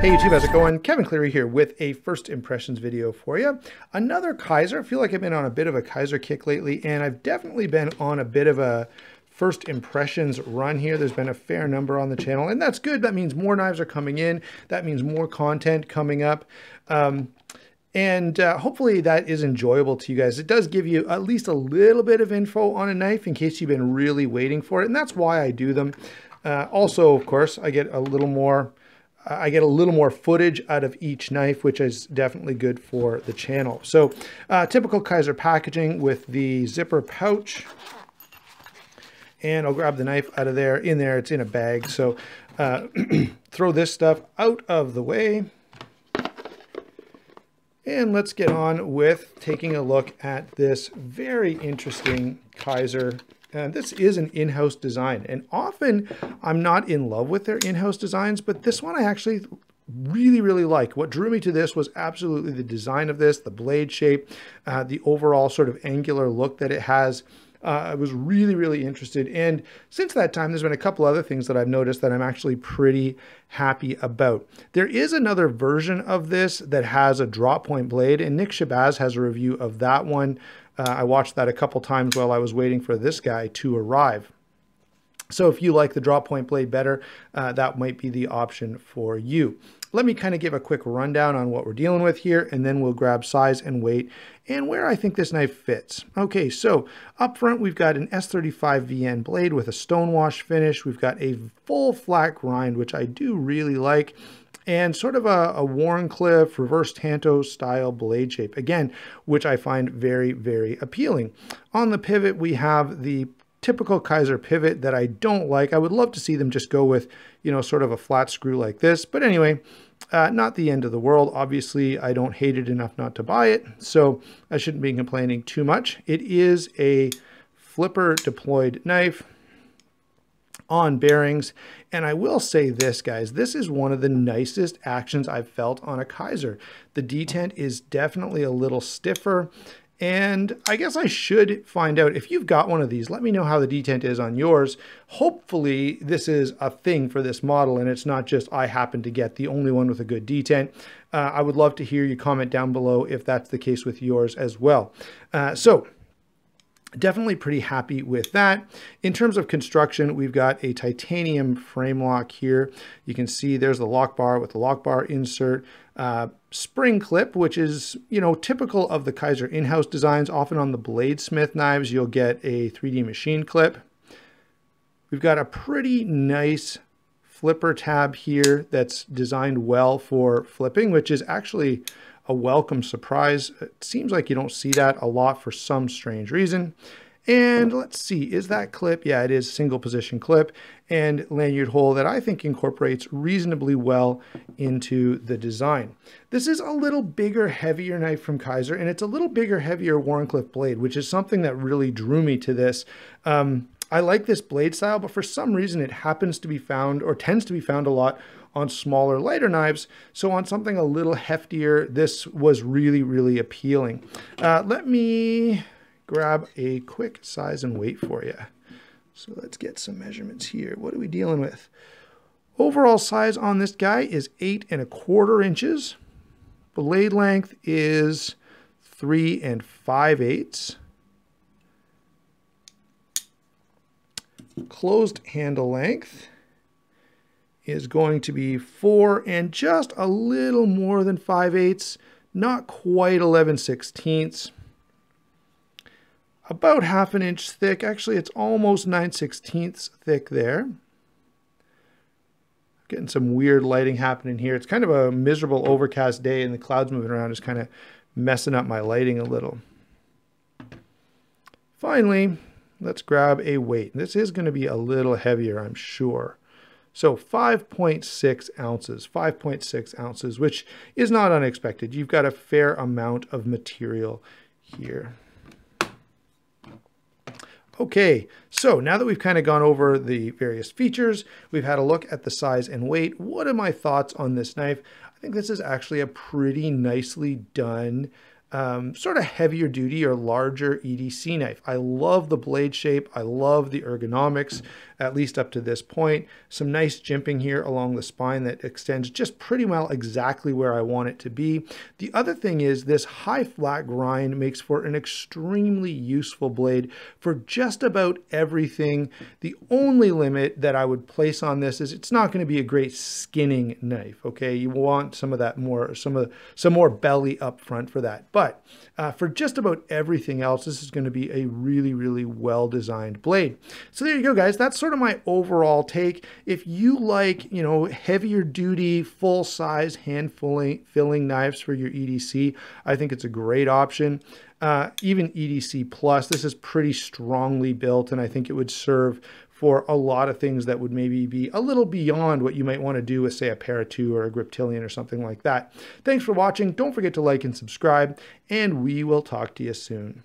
Hey YouTube, how's it going? Kevin Cleary here with a first impressions video for you. Another Kizer. I feel like I've been on a bit of a Kizer kick lately, and I've definitely been on a bit of a first impressions run here. There's been a fair number on the channel, and that's good. That means more knives are coming in. That means more content coming up. Hopefully that is enjoyable to you guys. It does give you at least a little bit of info on a knife in case you've been really waiting for it, and that's why I do them. Also, of course, I get a little more footage out of each knife, which is definitely good for the channel. So typical Kizer packaging with the zipper pouch. And I'll grab the knife out of there. In there, it's in a bag. So throw this stuff out of the way. And let's get on with taking a look at this very interesting Kizer. This is an in-house design, and often I'm not in love with their in-house designs, but this one I actually really like. What drew me to this was absolutely the design of this, the blade shape, the overall sort of angular look that it has. I was really interested, and since that time there's been a couple other things that I've noticed that I'm actually pretty happy about. There is another version of this that has a drop point blade, and Nick Shabazz has a review of that one. I watched that a couple times while I was waiting for this guy to arrive. So if you like the drop point blade better, that might be the option for you. Let me kind of give a quick rundown on what we're dealing with here, and then we'll grab size and weight and where I think this knife fits. Okay, so up front we've got an S35 VN blade with a stonewash finish. We've got a full flat grind, which I do really like, and sort of a Wharncliffe reverse Tanto style blade shape, again, which I find very appealing. On the pivot, we have the typical Kizer pivot that I don't like. I would love to see them just go with, you know, sort of a flat screw like this. But anyway, not the end of the world. Obviously, I don't hate it enough not to buy it, so I shouldn't be complaining too much. It is a flipper deployed knife on bearings, and I will say this, guys, this is one of the nicest actions I've felt on a Kizer. The detent is definitely a little stiffer, and I guess I should find out if you've got one of these. Let me know how the detent is on yours. Hopefully this is a thing for this model and it's not just I happen to get the only one with a good detent. I would love to hear you comment down below if that's the case with yours as well. So definitely pretty happy with that. In terms of construction, we've got a titanium frame lock here. You can see there's the lock bar with the lock bar insert, spring clip, which is, you know, typical of the Kizer in-house designs. Often on the Bladesmith knives, you'll get a 3D machine clip. We've got a pretty nice flipper tab here that's designed well for flipping, which is actually a welcome surprise. It seems like you don't see that a lot for some strange reason. And let's see, is that clip? Yeah, it is single position clip and lanyard hole that I think incorporates reasonably well into the design. This is a little bigger, heavier knife from Kizer, and it's a little bigger, heavier Wharncliffe blade, which is something that really drew me to this. I like this blade style, but for some reason it happens to be found, or tends to be found a lot, on smaller, lighter knives. So on something a little heftier, this was really appealing. Let me grab a quick size and weight for you. So let's get some measurements here. What are we dealing with? Overall size on this guy is 8 1/4 inches. Blade length is 3 5/8. Closed handle length is going to be 4 and just a little more than 5/8, not quite 11/16. About 1/2 inch thick. Actually, it's almost 9/16 thick there. Getting some weird lighting happening here. It's kind of a miserable overcast day, and the clouds moving around is kind of messing up my lighting a little. Finally, let's grab a weight. This is going to be a little heavier, I'm sure. So 5.6 ounces, 5.6 ounces, which is not unexpected. You've got a fair amount of material here. Okay, so now that we've kind of gone over the various features, we've had a look at the size and weight. What are my thoughts on this knife? I think this is actually a pretty nicely done sort of heavier duty or larger EDC knife. I love the blade shape. I love the ergonomics. at least up to this point. Some nice jimping here along the spine that extends just pretty well exactly where I want it to be. The other thing is this high flat grind makes for an extremely useful blade for just about everything. The only limit that I would place on this is it's not going to be a great skinning knife. Okay, you want some of that more, some more belly up front for that. But for just about everything else, this is going to be a really, really well-designed blade. So there you go, guys. That's sort of my overall take. If you like, you know, heavier duty, full-size hand filling knives for your EDC, I think it's a great option. Even EDC Plus, this is pretty strongly built, and I think it would serve for a lot of things that would maybe be a little beyond what you might want to do with, say, a Para 2 or a Griptilian or something like that. Thanks for watching. Don't forget to like and subscribe, and we will talk to you soon.